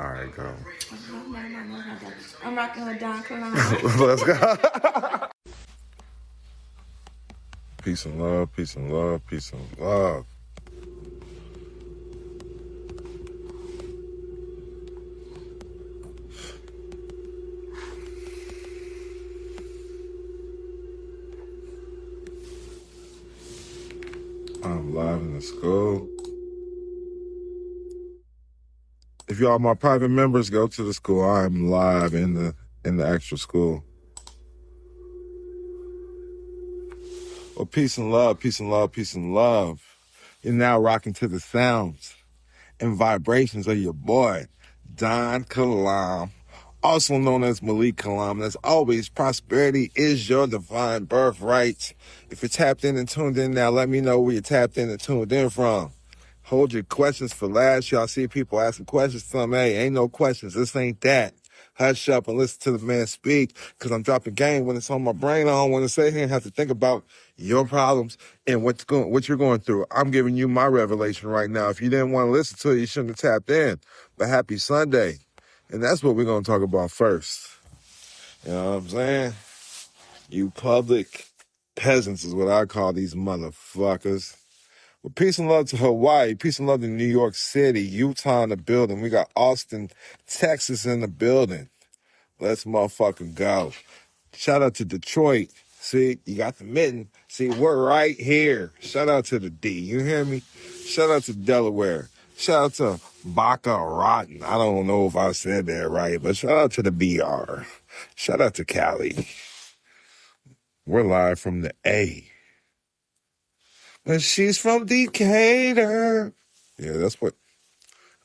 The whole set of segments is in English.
All right, go. I'm rocking with Don Kilam. Let's go. Peace and love, peace and love, peace and love. I'm live in the school. If y'all my private members, go to the school. I'm live in the actual school. Well, peace and love, peace and love, peace and love. You're now rocking to the sounds and vibrations of your boy, Don Kilam, also known as Malik Kilam. As always, prosperity is your divine birthright. If you're tapped in and tuned in now, let me know where you're tapped in and tuned in from. Hold your questions for last. Y'all see people asking questions from, hey, ain't no questions. This ain't that. Hush up and listen to the man speak, because I'm dropping game when it's on my brain. I don't want to sit here and have to think about your problems and what you're going through. I'm giving you my revelation right now. If you didn't want to listen to it, you shouldn't have tapped in. But happy Sunday. And that's what we're going to talk about first. You know what I'm saying? You public peasants is what I call these motherfuckers. Well, peace and love to Hawaii. Peace and love to New York City, Utah in the building. We got Austin, Texas in the building. Let's motherfucking go. Shout out to Detroit. See, you got the mitten. See, we're right here. Shout out to the D. You hear me? Shout out to Delaware. Shout out to Baca Rotten. I don't know if I said that right, but shout out to the BR. Shout out to Cali. We're live from the A. And she's from Decatur. Yeah, that's what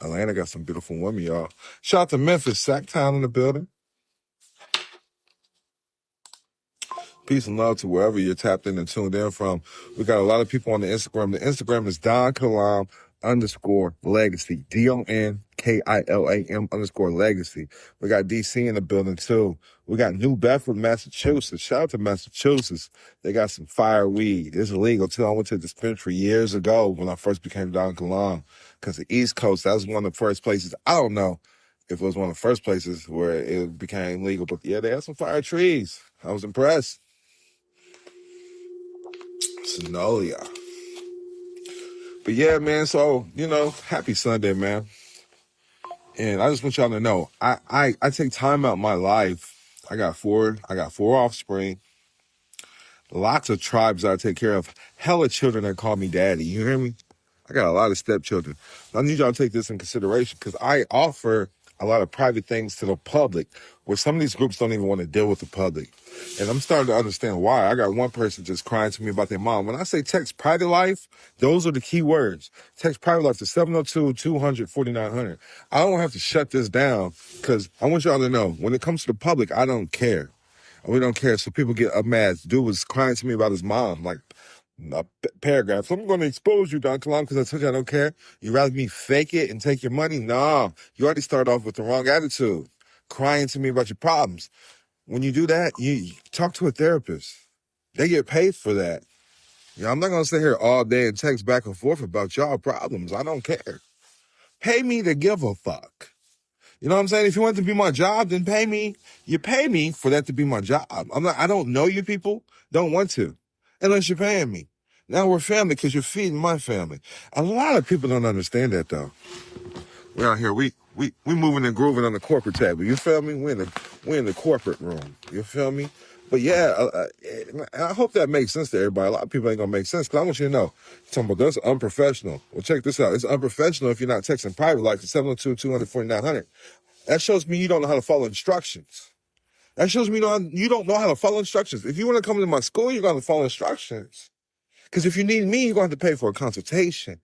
Atlanta got, some beautiful women, y'all. Shout out to Memphis, Sacktown in the building. Peace and love to wherever you're tapped in and tuned in from. We got a lot of people on the Instagram. The Instagram is Don Kilam _legacy. DONKILAM _legacy. We got DC in the building too. We got New Bedford, Massachusetts. Shout out to Massachusetts. They got some fire weed. It's illegal too. I went to a dispensary years ago when I first became Don Kilam, because the East Coast, that was one of the first places. I don't know if it was one of the first places where it became legal, but yeah, they had some fire trees. I was impressed. Sonolia. But yeah, man, so, happy Sunday, man. And I just want y'all to know, I take time out my life. I got four offspring, lots of tribes I take care of, hella children that call me daddy. You hear me? I got a lot of stepchildren. I need y'all to take this in consideration, because I offer a lot of private things to the public where some of these groups don't even want to deal with the public. And I'm starting to understand why. I got one person just crying to me about their mom. When I say text private life, those are the key words. Text private life to 702-200-4900. I don't have to shut this down, because I want y'all to know, when it comes to the public, I don't care. We don't care. So people get mad. Dude was crying to me about his mom, like a paragraph. So I'm going to expose you, Don Kilam, because I told you I don't care. You rather me fake it and take your money? No. You already started off with the wrong attitude, crying to me about your problems. When you do that, you talk to a therapist. They get paid for that. I'm not going to sit here all day and text back and forth about y'all problems. I don't care. Pay me to give a fuck. You know what I'm saying? If you want it to be my job, then pay me. You pay me for that to be my job. I don't know you people. Don't want to. Unless you're paying me. Now we're family because you're feeding my family. A lot of people don't understand that though. We're out here, we moving and grooving on the corporate table. You feel me? We're in the corporate room. You feel me? But yeah, I hope that makes sense to everybody. A lot of people ain't gonna make sense, because I want you to know, talking about that's unprofessional. Well, check this out. It's unprofessional if you're not texting private like to 702-200-4900. That shows me you don't know how to follow instructions. That shows me you don't know how to follow instructions. If you want to come to my school, you're going to follow instructions. Because if you need me, you're going to have to pay for a consultation.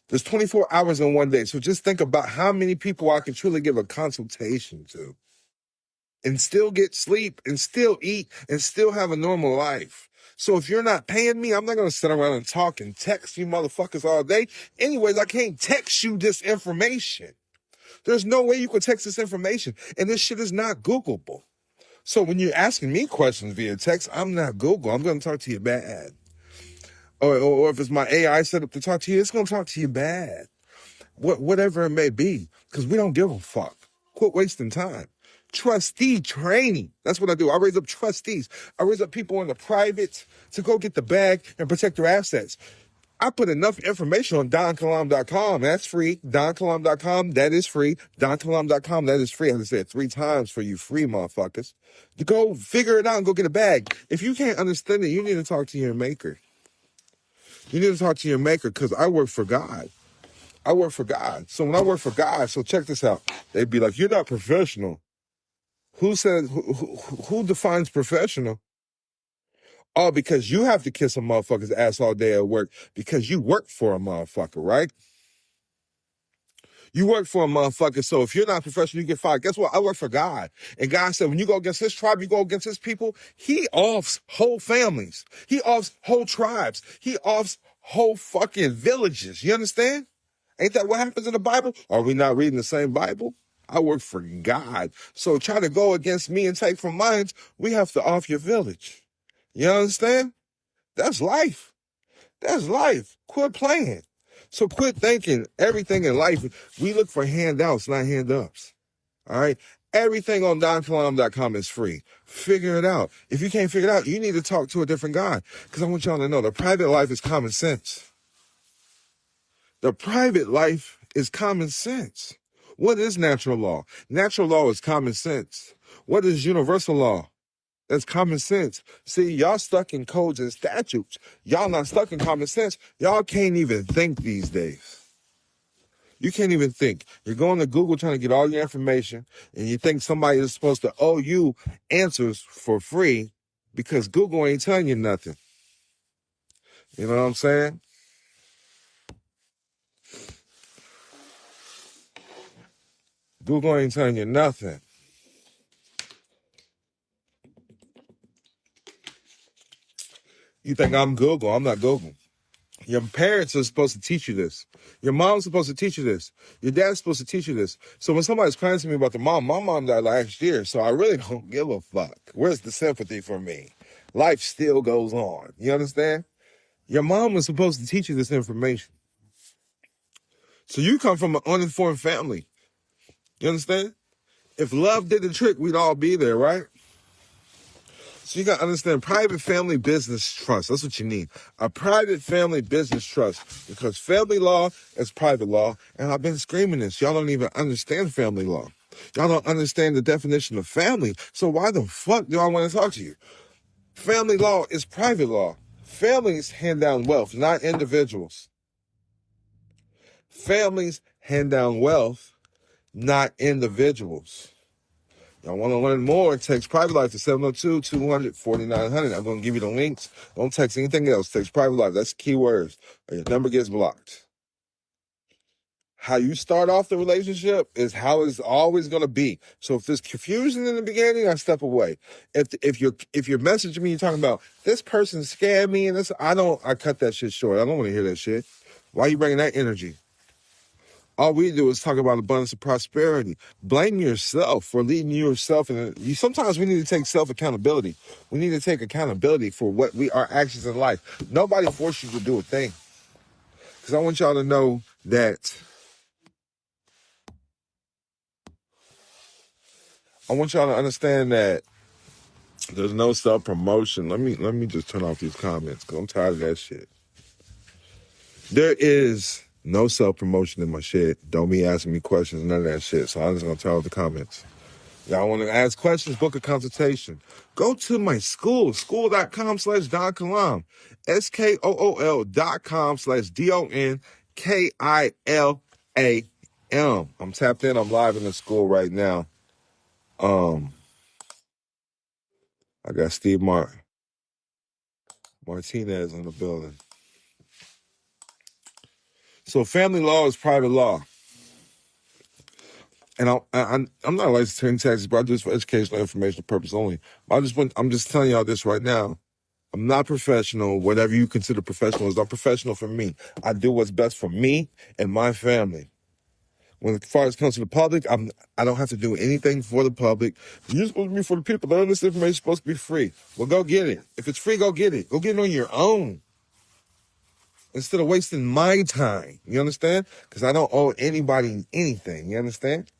There's 24 hours in one day. So just think about how many people I can truly give a consultation to and still get sleep and still eat and still have a normal life. So if you're not paying me, I'm not going to sit around and talk and text you motherfuckers all day. Anyways, I can't text you this information. There's no way you can text this information. And this shit is not Googleable. So when you're asking me questions via text, I'm not Google. I'm going to talk to you bad. Or if it's my AI set up to talk to you, it's going to talk to you bad. whatever it may be, because we don't give a fuck. Quit wasting time. Trustee training. That's what I do. I raise up trustees. I raise up people in the private to go get the bag and protect their assets. I put enough information on DonKilam.com. That's free. DonKilam.com, that is free. DonKilam.com, that is free. As I said 3 times for you free motherfuckers. To go figure it out and go get a bag. If you can't understand it, you need to talk to your maker. You need to talk to your maker, because I work for God. I work for God. So when I work for God, so check this out. They'd be like, you're not professional. Who says, who defines professional? Oh, because you have to kiss a motherfucker's ass all day at work because you work for a motherfucker, right? You work for a motherfucker, so if you're not professional, you get fired. Guess what? I work for God. And God said, when you go against his tribe, you go against his people, he offs whole families. He offs whole tribes. He offs whole fucking villages. You understand? Ain't that what happens in the Bible? Are we not reading the same Bible? I work for God. So try to go against me and take from mine, we have to off your village. You understand? That's life. That's life. Quit playing. So quit thinking everything in life. We look for handouts, not hand-ups. All right? Everything on DonKilam.com is free. Figure it out. If you can't figure it out, you need to talk to a different guy. Because I want y'all to know the private life is common sense. The private life is common sense. What is natural law? Natural law is common sense. What is universal law? That's common sense. See, y'all stuck in codes and statutes. Y'all not stuck in common sense. Y'all can't even think these days. You can't even think. You're going to Google trying to get all your information, and you think somebody is supposed to owe you answers for free because Google ain't telling you nothing. You know what I'm saying? Google ain't telling you nothing. You think I'm Google. I'm not Google. Your parents are supposed to teach you this. Your mom's supposed to teach you this. Your dad's supposed to teach you this. So when somebody's crying to me about my mom died last year, so I really don't give a fuck. Where's the sympathy for me? Life still goes on. You understand? Your mom was supposed to teach you this information. So you come from an uninformed family. You understand? If love did the trick, we'd all be there, right? So you got to understand private family business trust. That's what you need. A private family business trust. Because family law is private law. And I've been screaming this. Y'all don't even understand family law. Y'all don't understand the definition of family. So why the fuck do I want to talk to you? Family law is private law. Families hand down wealth, not individuals. Families hand down wealth, not individuals. Y'all want to learn more? Text Private Life to 702-200-4900. I'm going to give you the links. Don't text anything else. Text Private Life. That's keywords. Or your number gets blocked. How you start off the relationship is how it's always going to be. So if there's confusion in the beginning, I step away. If you're messaging me, you're talking about this person scared me and this, I cut that shit short. I don't want to hear that shit. Why are you bringing that energy? All we do is talk about abundance and prosperity. Blame yourself for leading yourself. And sometimes we need to take self-accountability. We need to take accountability for our actions in life. Nobody forced you to do a thing. Because I want y'all to know that I want y'all to understand that there's no self-promotion. Let me just turn off these comments because I'm tired of that shit. There is no self-promotion in my shit. Don't be asking me questions, none of that shit. So I'm just going to turn off the comments. Y'all want to ask questions, book a consultation. Go to my school.com/DonKilam. SKOOL.com/DONKILAM. I'm tapped in. I'm live in the school right now. I got Steve Martinez in the building. So family law is private law. And I'm not licensed to taxes, but I do this for educational information purpose only. I'm just telling y'all this right now. I'm not professional. Whatever you consider professional is not professional for me. I do what's best for me and my family. When as far as it comes to the public, I don't have to do anything for the public. You're supposed to be for the people. None of this information is supposed to be free. Well, go get it. If it's free, go get it. Go get it on your own. instead of wasting my time. You understand? Because I don't owe anybody anything. You understand?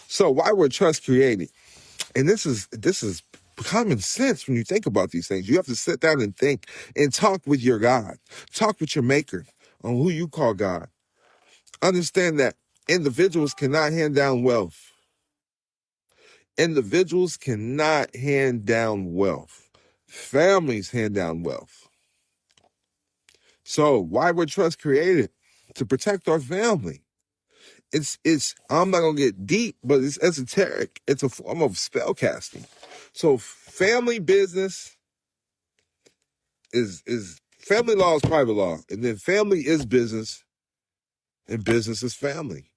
So why were trusts created? And this is common sense when you think about these things. You have to sit down and think and talk with your God. Talk with your maker on who you call God. Understand that individuals cannot hand down wealth. Individuals cannot hand down wealth. Families hand down wealth. So why were trusts created? To protect our family. It's I'm not gonna get deep, but it's esoteric. It's a form of spell casting. So family business is family law is private law, and then family is business, and business is family.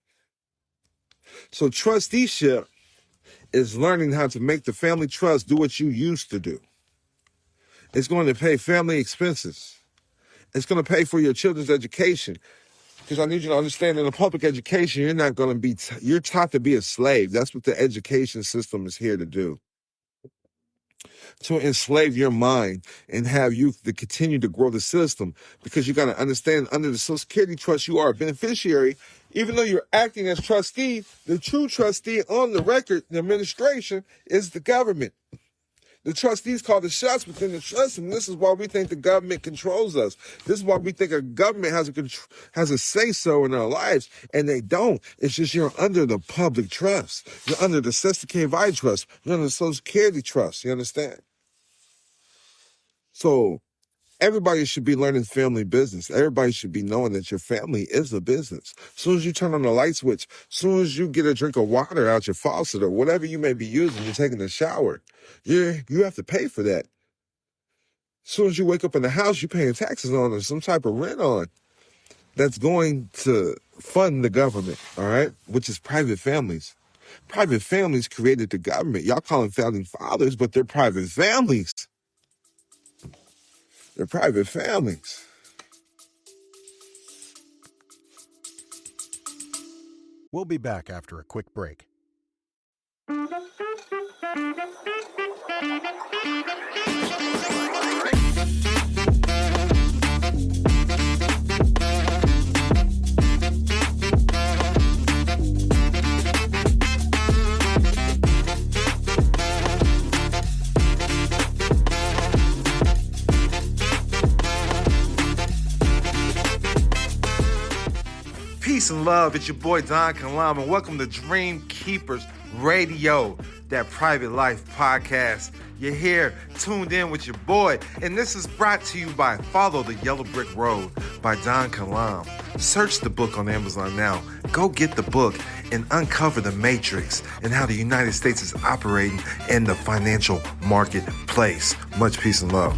So trusteeship is learning how to make the family trust do what you used to do. It's going to pay family expenses. It's going to pay for your children's education. Because I need you to understand, in a public education, you're not going to be, you're taught to be a slave. That's what the education system is here to do. To enslave your mind and have you to continue to grow the system. Because you got to understand, under the Social Security trust, you are a beneficiary. Even though you're acting as trustee, the true trustee on the record, the administration, is the government. The trustees call the shots within the trust, and this is why we think the government controls us. This is why we think a government has a say-so in our lives, and they don't. It's just you're under the public trust. You're under the SSKVI trust. You're under the Social Security trust. You understand? So everybody should be learning family business. Everybody should be knowing that your family is a business. As soon as you turn on the light switch, as soon as you get a drink of water out your faucet or whatever you may be using, you're taking a shower, you have to pay for that. As soon as you wake up in the house, you're paying taxes on or some type of rent on. That's going to fund the government, all right? Which is private families. Private families created the government. Y'all call them founding fathers, but they're private families. They're private families. We'll be back after a quick break. Peace and love, it's your boy Don Kilam, and welcome to Dream Keepers Radio, that private life podcast. You're here, tuned in with your boy, and this is brought to you by Follow the Yellow Brick Road by Don Kilam. Search the book on Amazon now. Go get the book and uncover the matrix and how the United States is operating in the financial marketplace. Much peace and love.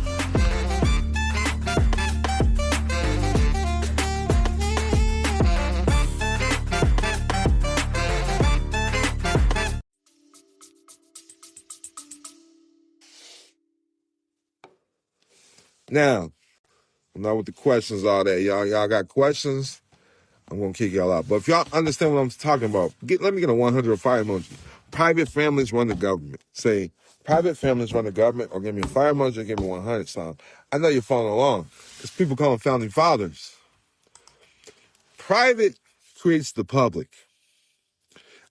Now, I'm not with the questions all that. Y'all got questions? I'm going to kick y'all out. But if y'all understand what I'm talking about, let me get a 100 or fire emoji. Private families run the government. Say, private families run the government, or give me a fire emoji, or give me 100 sign. I know you're following along, because people call them founding fathers. Private creates the public.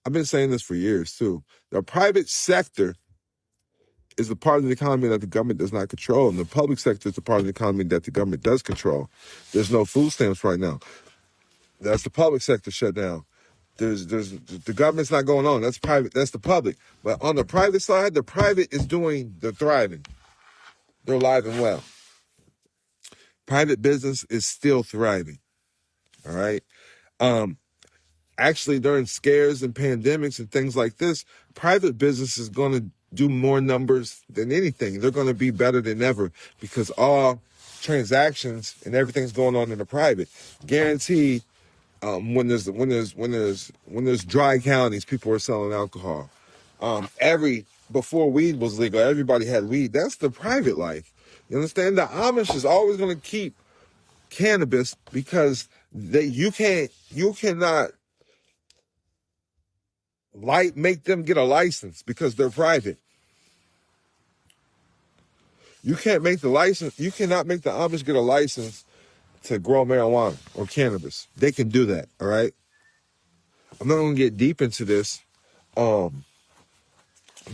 I've been saying this for years, too. The private sector is the part of the economy that the government does not control, and the public sector is the part of the economy that the government does control. There's no food stamps right now. That's the public sector shut down. There's the government's not going on. That's private. That's the public. But on the private side, the private is doing the thriving. They're alive and well. Private business is still thriving. All right. Actually, during scares and pandemics and things like this, private business is going to do more numbers than anything. They're going to be better than ever because all transactions and everything's going on in the private. Guaranteed, when there's dry counties, people are selling alcohol. Before weed was legal, everybody had weed. That's the private life. You understand? The Amish is always going to keep cannabis because you cannot make them get a license because they're private. You cannot make the Amish get a license to grow marijuana or cannabis. They can do that, all right? I'm not going to get deep into this, but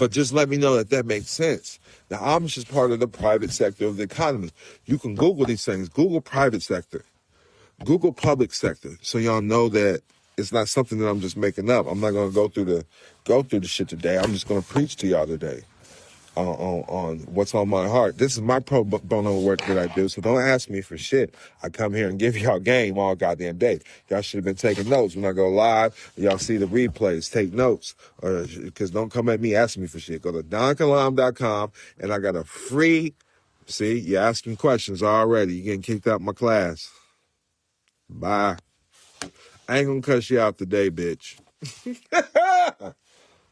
just let me know that makes sense. The Amish is part of the private sector of the economy. You can Google these things. Google private sector. Google public sector, so y'all know that it's not something that I'm just making up. I'm not going to go through the shit today. I'm just going to preach to y'all today on what's on my heart. This is my pro bono work that I do, so don't ask me for shit. I come here and give y'all game all goddamn day. Y'all should have been taking notes when I go live. Y'all see the replays, take notes, because don't come at me asking me for shit. Go to donkalam.com, and I got a free. See, you're asking questions already. You're getting kicked out of my class. Bye. I ain't gonna cuss you out today, bitch.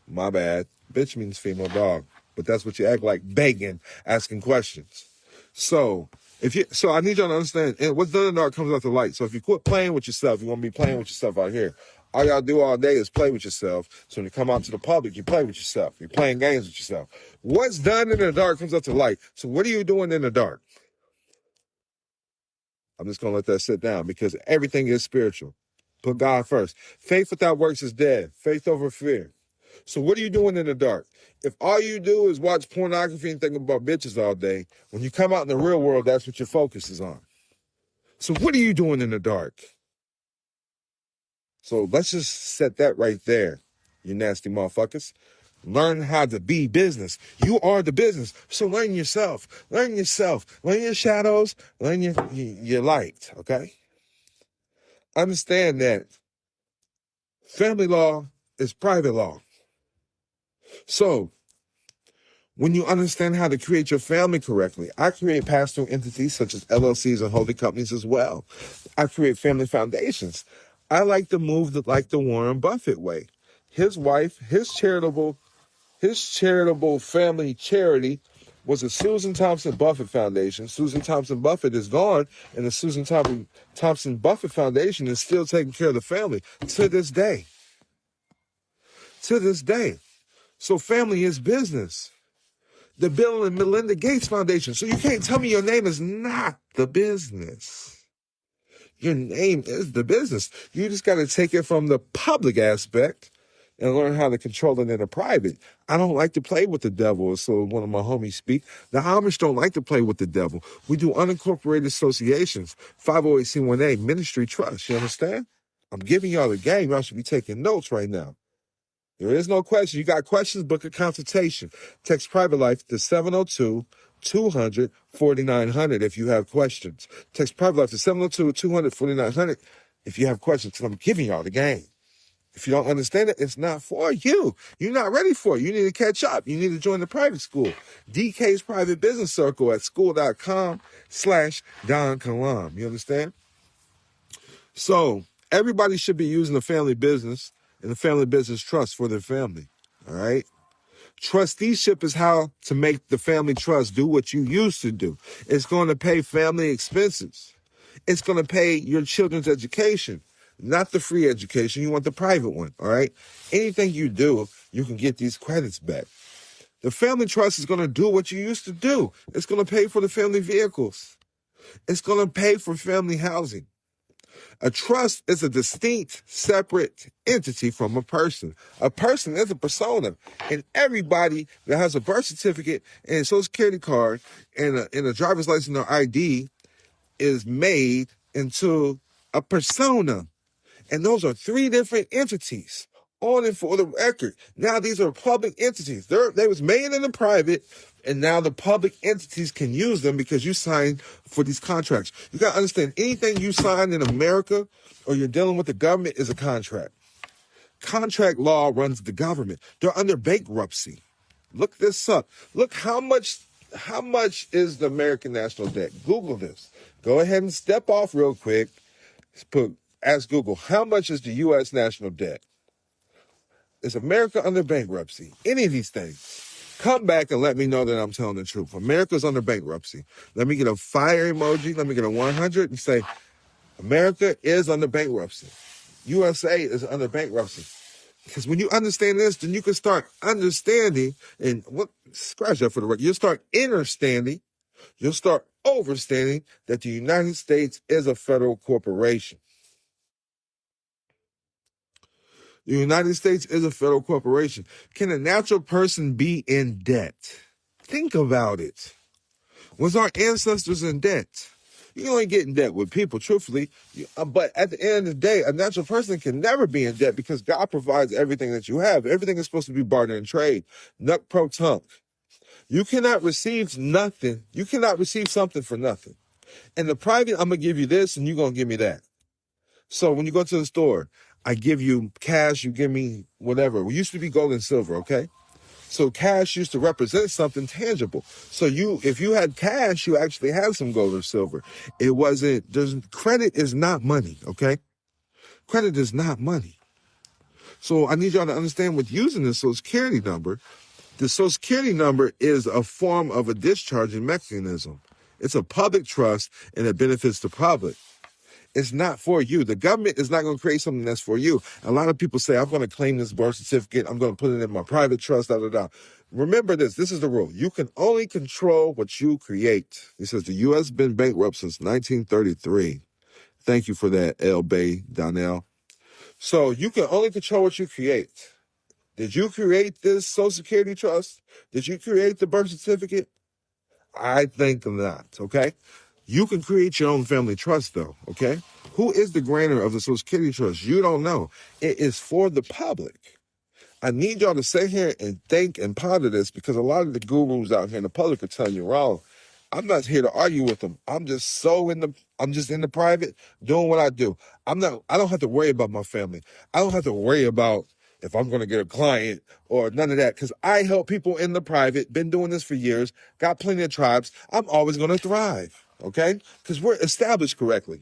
My bad. Bitch means female dog. But that's what you act like, begging, asking questions. So I need y'all to understand, and what's done in the dark comes out the light. So if you quit playing with yourself, you want to be playing with yourself out here. All y'all do all day is play with yourself. So when you come out to the public, you play with yourself. You're playing games with yourself. What's done in the dark comes out to light. So what are you doing in the dark? I'm just going to let that sit down because everything is spiritual. Put God first. Faith without works is dead. Faith over fear. So what are you doing in the dark? If all you do is watch pornography and think about bitches all day, when you come out in the real world, that's what your focus is on. So what are you doing in the dark? So let's just set that right there, you nasty motherfuckers. Learn how to be business. You are the business. So learn yourself. Learn yourself. Learn your shadows. Learn your light, okay? Understand that family law is private law. So when you understand how to create your family correctly, I create pastoral entities such as LLCs and holding companies as well. I create family foundations. I like to move like the Warren Buffett way. His wife, his charitable family charity was the Susan Thompson Buffett Foundation. Susan Thompson Buffett is gone, and the Susan Thompson Buffett Foundation is still taking care of the family to this day. To this day. So family is business. The Bill and Melinda Gates Foundation. So you can't tell me your name is not the business. Your name is the business. You just got to take it from the public aspect and learn how to control it in the private. I don't like to play with the devil, so one of my homies speak. The Amish don't like to play with the devil. We do unincorporated associations, 508c1a, ministry trust. You understand? I'm giving y'all the game. Y'all should be taking notes right now. There is no question. You got questions, book a consultation. Text Private Life to 702-200-4900 if you have questions. Text Private Life to 702-200-4900 if you have questions, because I'm giving y'all the game. If you don't understand it, it's not for you. You're not ready for it. You need to catch up. You need to join the private school. DK's Private Business Circle at school.com/Don Kilam. You understand? So everybody should be using the family business and the family business trust for their family. All right. Trusteeship is how to make the family trust do what you used to do. It's going to pay family expenses. It's going to pay your children's education, not the free education. You want the private one. All right. Anything you do, you can get these credits back. The family trust is going to do what you used to do. It's going to pay for the family vehicles. It's going to pay for family housing. A trust is a distinct, separate entity from a person. A person is a persona. And everybody that has a birth certificate and a social security card and a driver's license or ID is made into a persona. And those are three different entities. On and for the record. Now these are public entities. They was made in the private, and now the public entities can use them because you signed for these contracts. You got to understand, anything you sign in America or you're dealing with the government is a contract. Contract law runs the government. They're under bankruptcy. Look this up. Look how much is the American national debt? Google this. Go ahead and step off real quick. Ask Google, how much is the U.S. national debt? Is America under bankruptcy? Any of these things. Come back and let me know that I'm telling the truth. America's under bankruptcy. Let me get a fire emoji. Let me get a 100 and say, America is under bankruptcy. USA is under bankruptcy. Because when you understand this, then you can start understanding, and scratch that for the record. You'll start understanding. You'll start overstating that the United States is a federal corporation. The United States is a federal corporation. Can a natural person be in debt? Think about it. Was our ancestors in debt? You can only get in debt with people, truthfully. But at the end of the day, a natural person can never be in debt because God provides everything that you have. Everything is supposed to be barter and trade. Nuck pro tunk. You cannot receive nothing. You cannot receive something for nothing. In the private, I'm going to give you this and you're going to give me that. So when you go to the store, I give you cash, you give me whatever. We used to be gold and silver, okay? So cash used to represent something tangible. So if you had cash, you actually had some gold or silver. Credit is not money, okay? Credit is not money. So I need y'all to understand with using the Social Security number, the Social Security number is a form of a discharging mechanism. It's a public trust and it benefits the public. It's not for you. The government is not going to create something that's for you. A lot of people say, I'm going to claim this birth certificate. I'm going to put it in my private trust, da, da, da. Remember this. This is the rule. You can only control what you create. It says the U.S. has been bankrupt since 1933. Thank you for that, L. Bay Donnell. So you can only control what you create. Did you create this Social Security trust? Did you create the birth certificate? I think not, okay? You can create your own family trust, though, okay? Who is the grantor of the Social Security trust? You don't know. It is for the public. I need y'all to sit here and think and ponder this because a lot of the gurus out here in the public are telling you wrong. I'm not here to argue with them. I'm just in the private doing what I do. I don't have to worry about my family. I don't have to worry about if I'm going to get a client or none of that because I help people in the private, been doing this for years, got plenty of tribes. I'm always going to thrive. Okay? Because we're established correctly.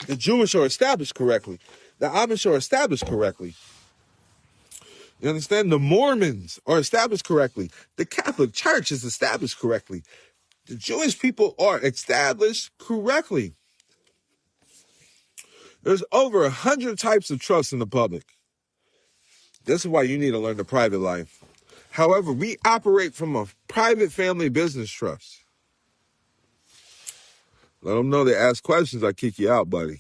The Jewish are established correctly. The Amish are established correctly. You understand? The Mormons are established correctly. The Catholic Church is established correctly. The Jewish people are established correctly. There's over 100 types of trust in the public. This is why you need to learn the private life. However, we operate from a private family business trust. Let them know they ask questions, I kick you out, buddy.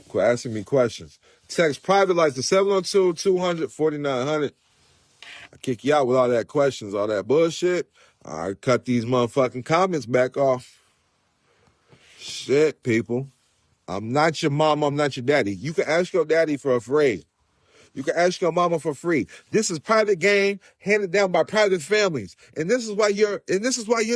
Quit asking me questions. Text private life to 702-200-4900. I kick you out with all that questions, all that bullshit. I cut these motherfucking comments back off. Shit, people. I'm not your mom, I'm not your daddy. You can ask your daddy for free. You can ask your mama for free. This is private game handed down by private families. And this is why you're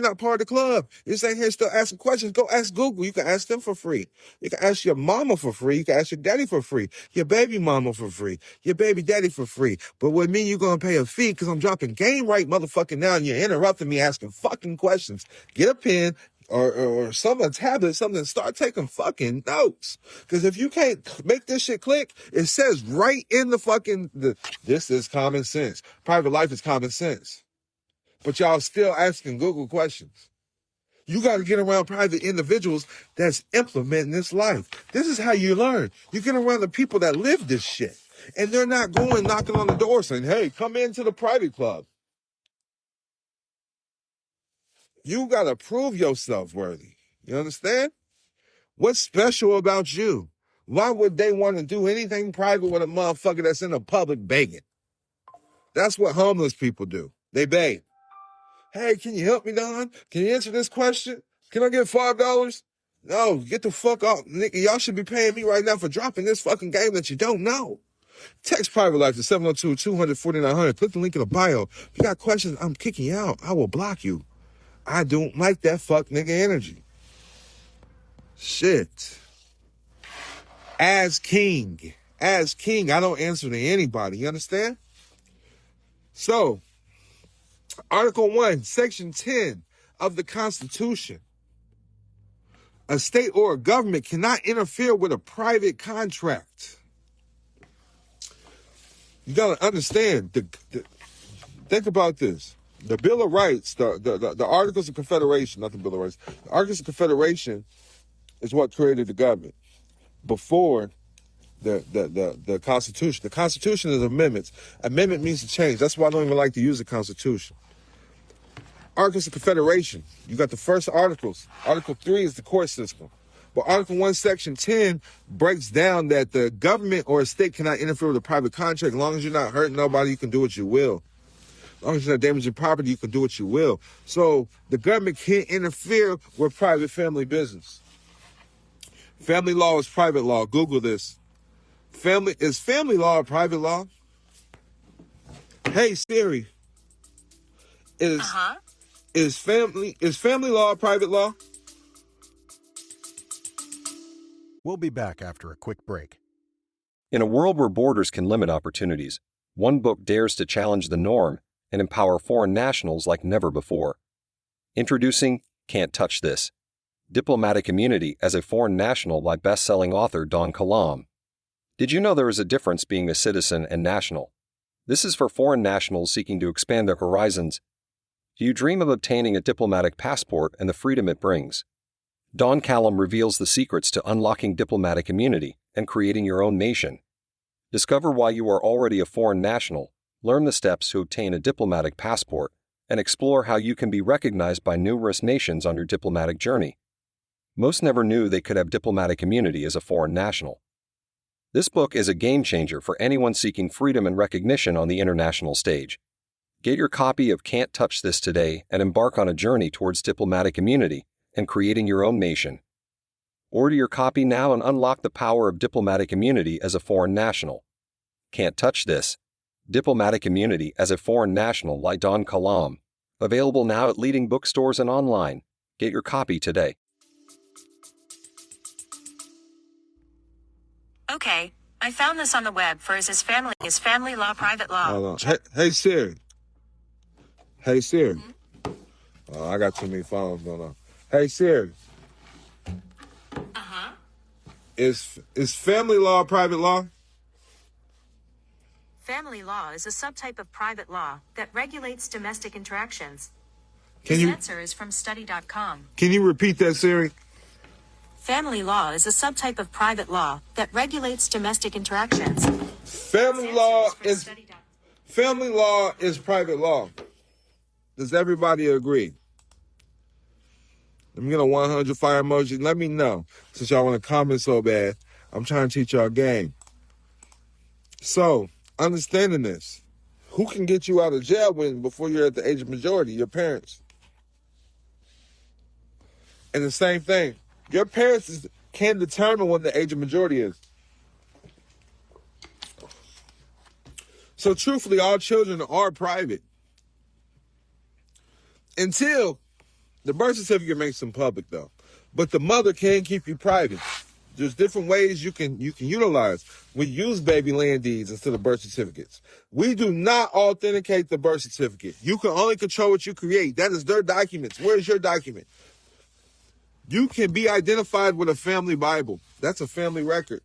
not part of the club. You're saying here still asking questions. Go ask Google. You can ask them for free. You can ask your mama for free. You can ask your daddy for free. Your baby mama for free. Your baby daddy for free. But with me, you're going to pay a fee because I'm dropping game right motherfucking now and you're interrupting me asking fucking questions. Get a pen. Or a tablet, something, start taking fucking notes. Because if you can't make this shit click, it says right in this is common sense. Private life is common sense. But y'all still asking Google questions. You got to get around private individuals that's implementing this life. This is how you learn. You get around the people that live this shit. And they're not going knocking on the door saying, hey, come into the private club. You got to prove yourself worthy. You understand? What's special about you? Why would they want to do anything private with a motherfucker that's in the public begging? That's what homeless people do. They beg. Hey, can you help me, Don? Can you answer this question? Can I get $5? No, get the fuck out. Nigga, y'all should be paying me right now for dropping this fucking game that you don't know. Text private life to 702-200-4900. Click the link in the bio. If you got questions, I'm kicking you out. I will block you. I don't like that fuck nigga energy. Shit. As king, I don't answer to anybody. You understand? So, Article 1, Section 10 of the Constitution. A state or a government cannot interfere with a private contract. You gotta understand. Think about this. The Bill of Rights, the Articles of Confederation, not the Bill of Rights. The Articles of Confederation is what created the government. Before the Constitution. The Constitution is amendments. Amendment means to change. That's why I don't even like to use the Constitution. Articles of Confederation. You got the first articles. Article 3 is the court system. But Article 1, Section 10 breaks down that the government or a state cannot interfere with a private contract. As long as you're not hurting nobody, you can do what you will. As long as you're not damaging property, you can do what you will. So the government can't interfere with private family business. Family law is private law. Google this. Is family law a private law? Hey Siri, is family law a private law? We'll be back after a quick break. In a world where borders can limit opportunities, one book dares to challenge the norm and empower foreign nationals like never before. Introducing Can't Touch This: Diplomatic Immunity as a Foreign National by best-selling author Don Kilam. Did you know there is a difference being a citizen and national? This is for foreign nationals seeking to expand their horizons. Do you dream of obtaining a diplomatic passport and the freedom it brings? Don Kilam reveals the secrets to unlocking diplomatic immunity and creating your own nation. Discover why you are already a foreign national, learn the steps to obtain a diplomatic passport, and explore how you can be recognized by numerous nations on your diplomatic journey. Most never knew they could have diplomatic immunity as a foreign national. This book is a game changer for anyone seeking freedom and recognition on the international stage. Get your copy of Can't Touch This today and embark on a journey towards diplomatic immunity and creating your own nation. Order your copy now and unlock the power of diplomatic immunity as a foreign national. Can't Touch This: Diplomatic Immunity as a Foreign National by Don Kilam. Available now at leading bookstores and online. Get your copy today. Okay, I found this on the web for is family law private law? Hold on. Hey Siri. Hey Siri. Oh, I got too many phones going on. Hey Siri. Is family law private law? Family law is a subtype of private law that regulates domestic interactions. This answer is from study.com. Can you repeat that, Siri? Family law is a subtype of private law that regulates domestic interactions. Family law is private law. Does everybody agree? Let me get a 100 fire emoji. Let me know, since y'all want to comment so bad. I'm trying to teach y'all a game. So, understanding this, who can get you out of jail before you're at the age of majority? Your parents. And the same thing, your parents can determine when the age of majority is. So truthfully, all children are private until the birth certificate makes them public, though. But the mother can keep you private. There's different ways you can utilize. We use baby land deeds instead of birth certificates. We do not authenticate the birth certificate. You can only control what you create. That is their documents. Where's your document? You can be identified with a family Bible. That's a family record.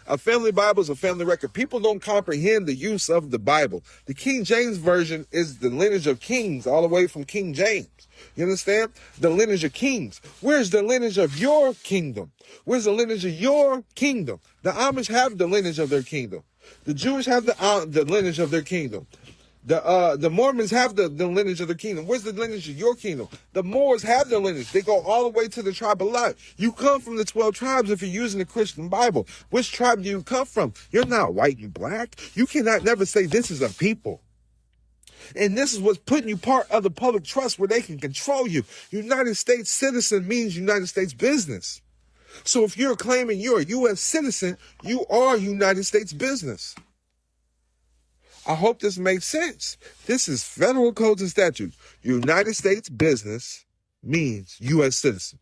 A family Bible is a family record. People don't comprehend the use of the Bible. The King James Version is the lineage of kings, all the way from King James. You understand? The lineage of kings. Where's the lineage of your kingdom? Where's the lineage of your kingdom? The Amish have the lineage of their kingdom. The Jewish have the lineage of their kingdom. The Mormons have the lineage of their kingdom. Where's the lineage of your kingdom? The Moors have their lineage. They go all the way to the tribe of Lot. You come from the 12 tribes if you're using the Christian Bible. Which tribe do you come from? You're not white and black. You cannot never say this is a people. And this is what's putting you part of the public trust where they can control you. United States citizen means United States business. So if you're claiming you're a U.S. citizen, you are United States business. I hope this makes sense. This is federal codes and statutes. United States business means U.S. citizen.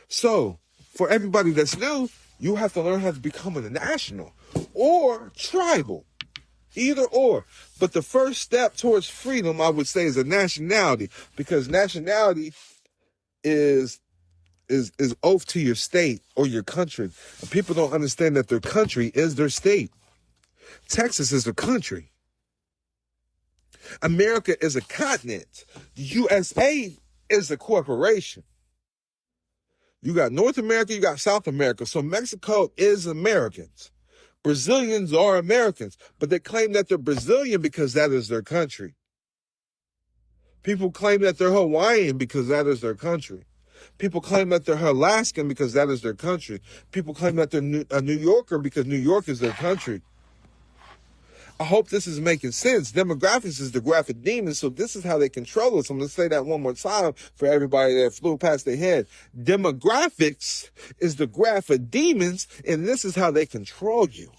So for everybody that's new, you have to learn how to become a national or tribal. Either or. But the first step towards freedom, I would say, is a nationality, because nationality is oath to your state or your country. And people don't understand that their country is their state. Texas is a country. America is a continent. The USA is a corporation. You got North America, you got South America. So Mexico is Americans. Brazilians are Americans, but they claim that they're Brazilian because that is their country. People claim that they're Hawaiian because that is their country. People claim that they're Alaskan because that is their country. People claim that they're a New Yorker because New York is their country. I hope this is making sense. Demographics is the graph of demons, so this is how they control us. I'm going to say that one more time for everybody that flew past their head. Demographics is the graph of demons, and this is how they control you.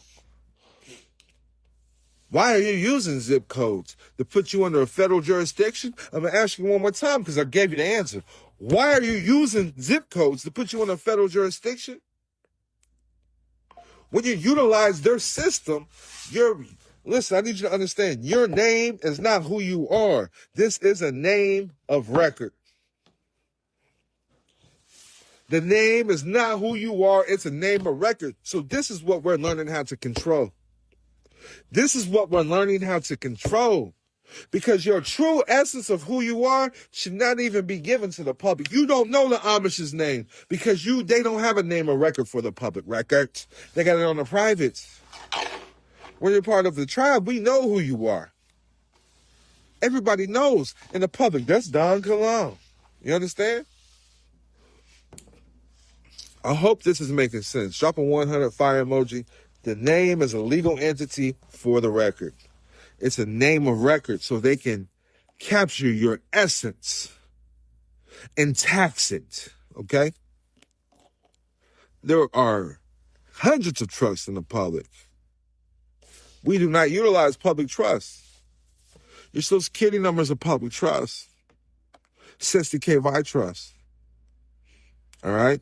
Why are you using zip codes to put you under a federal jurisdiction? I'm going to ask you one more time because I gave you the answer. Why are you using zip codes to put you in a federal jurisdiction? When you utilize their system, listen, I need you to understand, your name is not who you are. This is a name of record. The name is not who you are. It's a name of record. So this is what we're learning how to control. This is what we're learning how to control. Because your true essence of who you are should not even be given to the public. You don't know the Amish's name because they don't have a name of record for the public records. They got it on the privates. When you're part of the tribe, we know who you are. Everybody knows in the public. That's Don Kilam. You understand? I hope this is making sense. Drop a 100 fire emoji. The name is a legal entity for the record. It's a name of record so they can capture your essence and tax it, okay? There are hundreds of trusts in the public. We do not utilize public trust. Your Social Security number is a public trust. 60K by trust. All right?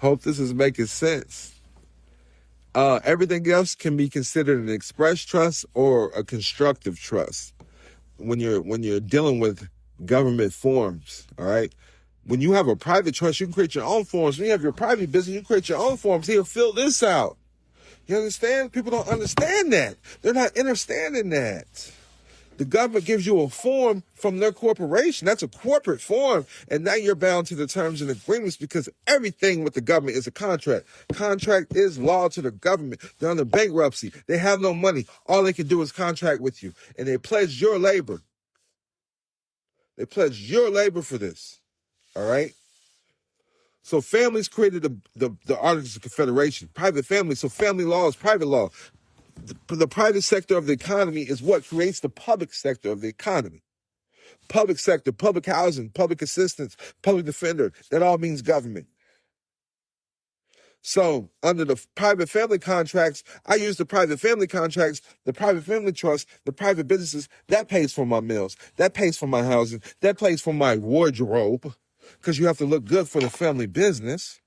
Hope this is making sense. Everything else can be considered an express trust or a constructive trust when you're dealing with government forms, all right? When you have a private trust, you can create your own forms. When you have your private business, you create your own forms. Here, fill this out. You understand? People don't understand that. They're not understanding that. The government gives you a form from their corporation. That's a corporate form. And now you're bound to the terms and agreements because everything with the government is a contract. Contract is law to the government. They're under bankruptcy. They have no money. All they can do is contract with you. And they pledge your labor. They pledge your labor for this. All right? So families created the Articles of Confederation. Private families. So family law is private law. The private sector of the economy is what creates the public sector of the economy. Public sector, public housing, public assistance, public defender, that all means government. So under the private family contracts, I use the private family contracts, the private family trust, the private businesses, that pays for my meals, that pays for my housing, that pays for my wardrobe, because you have to look good for the family business.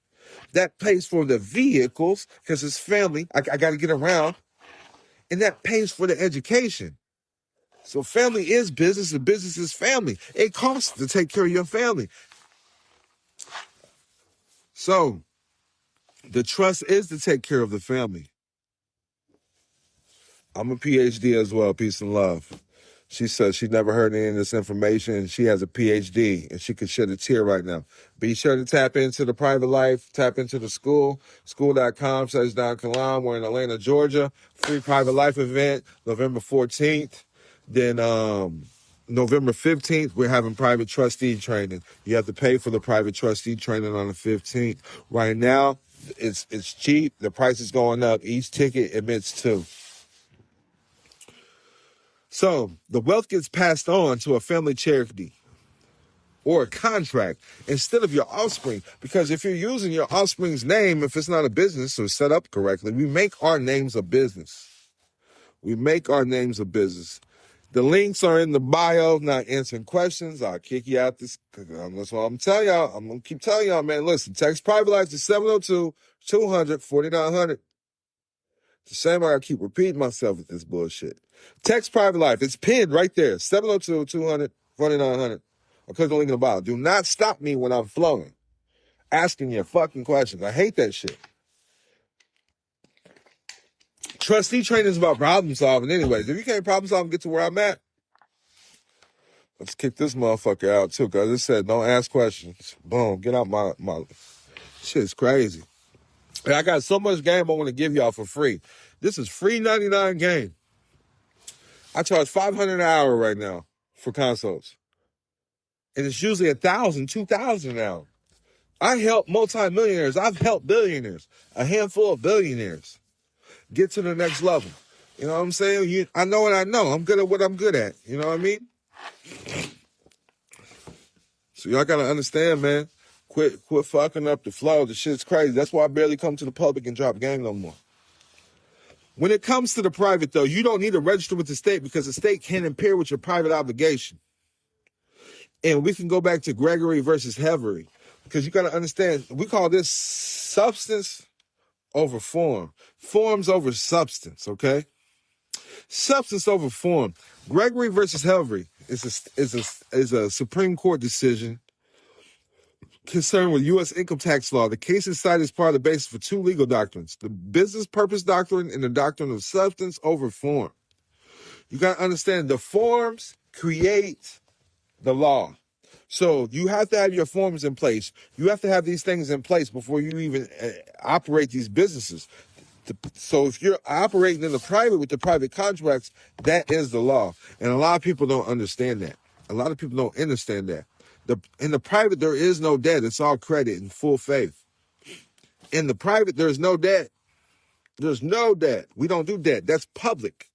That pays for the vehicles, because it's family, I got to get around. And that pays for the education. So family is business and business is family. It costs to take care of your family. So the trust is to take care of the family. I'm a PhD as well, peace and love. She says she never heard any of this information. She has a PhD and she could shed a tear right now. Be sure to tap into the private life, tap into the school.com/Don Kilam. We're in Atlanta, Georgia. Free private life event, November 14th. Then November 15th, we're having private trustee training. You have to pay for the private trustee training on the 15th. Right now, it's cheap. The price is going up. Each ticket admits 2. So the wealth gets passed on to a family charity or a contract instead of your offspring. Because if you're using your offspring's name, if it's not a business or set up correctly, we make our names a business. We make our names a business. The links are in the bio. Not answering questions, I'll kick you out this. That's what I'm telling y'all. I'm going to keep telling y'all, man. Listen, text Private Life to 702-200-4900. It's the same way I keep repeating myself with this bullshit. Text Private Life. It's pinned right there. 702-200-4900. Or click the link in the bio. Do not stop me when I'm flowing. Asking you fucking questions. I hate that shit. Trustee training is about problem solving anyways. If you can't problem solve and get to where I'm at, let's kick this motherfucker out too. Because it said don't ask questions. Boom. Get out my shit's crazy. And I got so much game I want to give y'all for free. This is free 99 game. I charge $500 an hour right now for consults. And it's usually $1,000, $2,000 an hour. I help multimillionaires. I've helped billionaires, a handful of billionaires, get to the next level. You know what I'm saying? I know what I know. I'm good at what I'm good at. You know what I mean? So y'all got to understand, man. Quit fucking up the flow. The shit's crazy. That's why I barely come to the public and drop game no more. When it comes to the private, though, you don't need to register with the state because the state can't interfere with your private obligation. And we can go back to Gregory versus Hevery because you got to understand, we call this substance over form. Forms over substance, okay? Substance over form. Gregory versus Hevery is a Supreme Court decision concerned with U.S. income tax law. The case is cited as part of the basis for two legal doctrines, the business purpose doctrine and the doctrine of substance over form. You got to understand the forms create the law. So you have to have your forms in place. You have to have these things in place before you even operate these businesses. So if you're operating in the private with the private contracts, that is the law. And a lot of people don't understand that. A lot of people don't understand that. In the private, there is no debt. It's all credit and full faith. In the private, there's no debt. There's no debt. We don't do debt. That's public.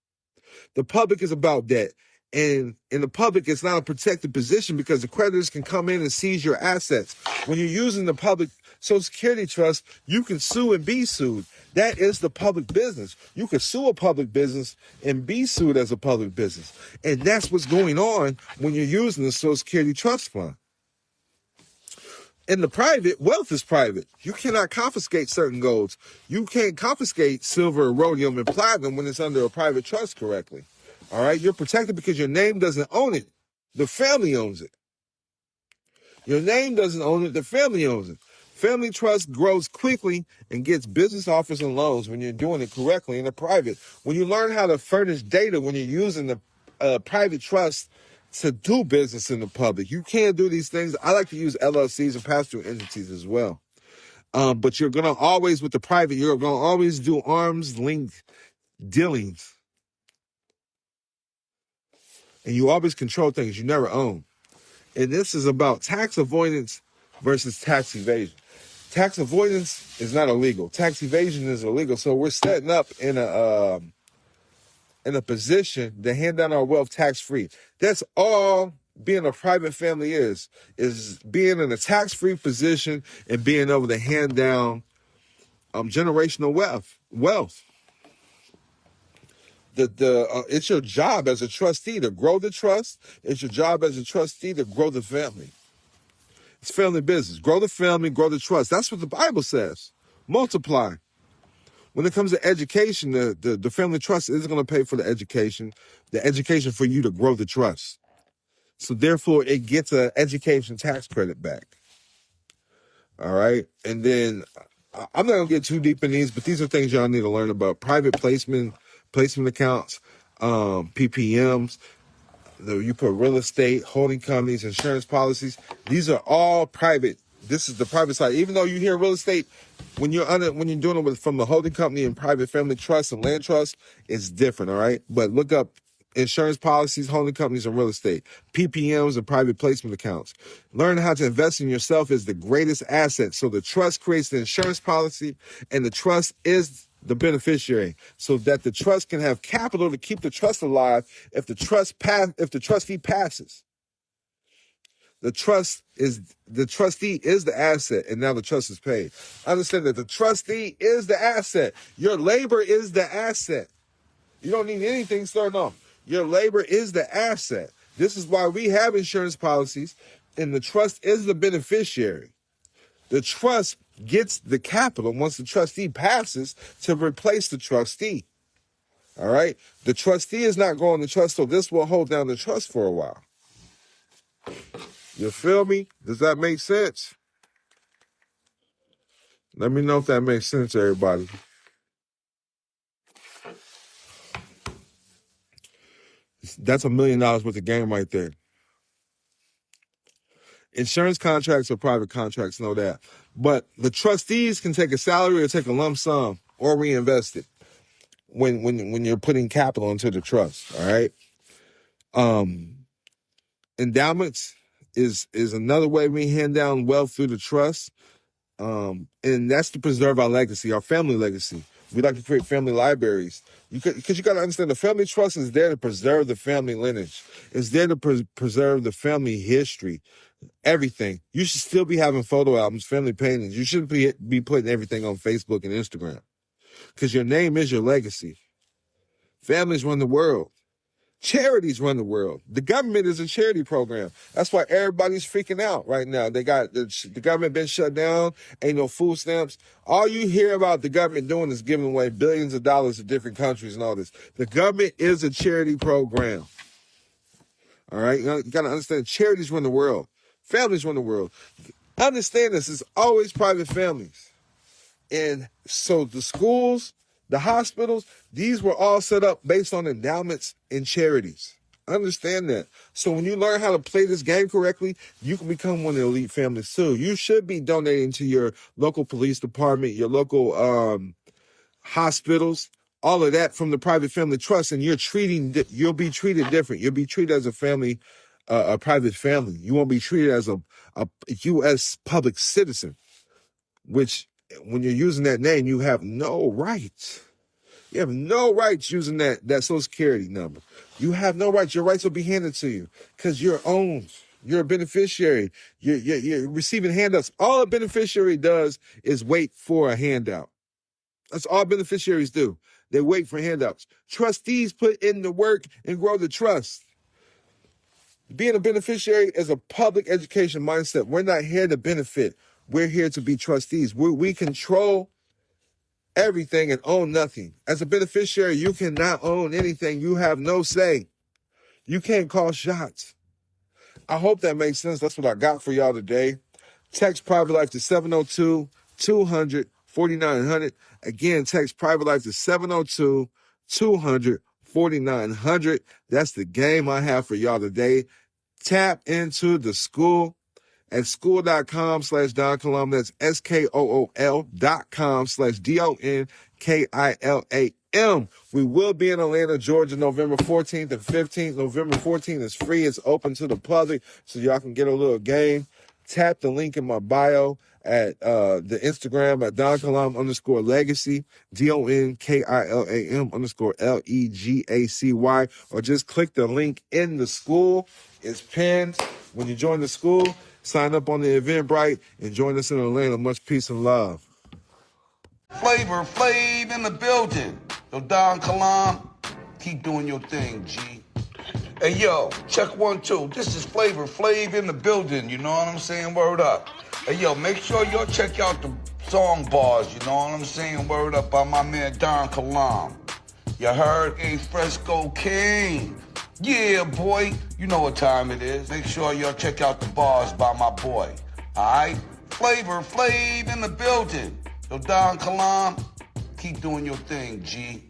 The public is about debt. And in the public, it's not a protected position because the creditors can come in and seize your assets. When you're using the public Social Security trust, you can sue and be sued. That is the public business. You can sue a public business and be sued as a public business. And that's what's going on when you're using the Social Security trust fund. In the private, wealth is private. You cannot confiscate certain golds. You can't confiscate silver, rhodium, and platinum when it's under a private trust correctly. All right? You're protected because your name doesn't own it. The family owns it. Your name doesn't own it. The family owns it. Family trust grows quickly and gets business offers and loans when you're doing it correctly in the private. When you learn how to furnish data when you're using the private trust to do business in the public, you can't do these things. I like to use LLCs and pass-through entities as well. But you're going to always, with the private, you're going to always do arm's length dealings. And you always control things you never own. And this is about tax avoidance versus tax evasion. Tax avoidance is not illegal. Tax evasion is illegal. So we're setting up in a position to hand down our wealth tax-free. That's all being a private family is being in a tax-free position and being able to hand down generational wealth. It's your job as a trustee to grow the trust. It's your job as a trustee to grow the family. It's family business. Grow the family, grow the trust. That's what the Bible says. Multiply. When it comes to education, the family trust isn't going to pay for the education for you to grow the trust. So therefore, it gets an education tax credit back. All right? And then, I'm not going to get too deep in these, but these are things y'all need to learn about. Private placement accounts, PPMs. You put real estate, holding companies, insurance policies. These are all private. This is the private side. Even though you hear real estate, when you're doing it from the holding company and private family trust and land trust, it's different, all right? But look up insurance policies, holding companies, and real estate. PPMs and private placement accounts. Learn how to invest in yourself is the greatest asset. So the trust creates the insurance policy, and the trust is the beneficiary, so that the trust can have capital to keep the trust alive if the trustee passes. The trustee is the asset, and now the trust is paid. Understand that the trustee is the asset. Your labor is the asset. You don't need anything starting off. Your labor is the asset. This is why we have insurance policies, and the trust is the beneficiary. The trust gets the capital once the trustee passes to replace the trustee. All right? The trustee is not going to trust, so this will hold down the trust for a while. You feel me? Does that make sense? Let me know if that makes sense, everybody. That's $1 million worth of game right there. Insurance contracts or private contracts, know that. But the trustees can take a salary or take a lump sum or reinvest it when you're putting capital into the trust, all right? Endowments is another way we hand down wealth through the trust. And that's to preserve our legacy, our family legacy. We like to create family libraries. Because you got to understand, the family trust is there to preserve the family lineage. It's there to preserve the family history, everything. You should still be having photo albums, family paintings. You shouldn't be putting everything on Facebook and Instagram, because your name is your legacy. Families run the world. Charities run the world. The government is a charity program. That's why everybody's freaking out right now. They got the government been shut down. Ain't no food stamps. All you hear about the government doing is giving away billions of dollars to different countries and all this. The government is a charity program. All right? You got to understand, charities run the world. Families run the world. Understand this. It's always private families. And so the schools, the hospitals, these were all set up based on endowments and charities. Understand that. So when you learn how to play this game correctly, you can become one of the elite families too. You should be donating to your local police department, your local hospitals, all of that from the private family trust, and you'll be treated different. You'll be treated as a family, a private family. You won't be treated as a U.S. public citizen, which when you're using that name, you have no rights. You have no rights using that Social Security number. You have no rights. Your rights will be handed to you because you're owned. You're a beneficiary. You're receiving handouts. All a beneficiary does is wait for a handout. That's all beneficiaries do. They wait for handouts. Trustees put in the work and grow the trust. Being a beneficiary is a public education mindset. We're not here to benefit. We're here to be trustees. We control everything and own nothing. As a beneficiary, you cannot own anything. You have no say. You can't call shots. I hope that makes sense. That's what I got for y'all today. Text Private Life to 702-200-4900. Again, text Private Life to 702-200-4900. That's the game I have for y'all today. Tap into the school at school.com/Don Kilam. That's SKOOL.com/DONKILAM. We will be in Atlanta, Georgia, November 14th and 15th. November 14th is free. It's open to the public, so y'all can get a little game. Tap the link in my bio at the Instagram at Don_Kilam_legacy, DONKILAM_LEGACY, or just click the link in the school. It's pinned. When you join the school, sign up on the Eventbrite and join us in Atlanta. Much peace and love. Flavor Flav in the building. Yo, Don Kilam, keep doing your thing, G. Hey, yo, check 1, 2. This is Flavor Flav in the building, you know what I'm saying? Word up. Hey, yo, make sure y'all check out the song bars, you know what I'm saying? Word up by my man Don Kilam. You heard? A Fresco King. Yeah, boy. You know what time it is. Make sure y'all check out the bars by my boy. All right? Flavor Flav in the building. Yo, Don Kilam, keep doing your thing, G.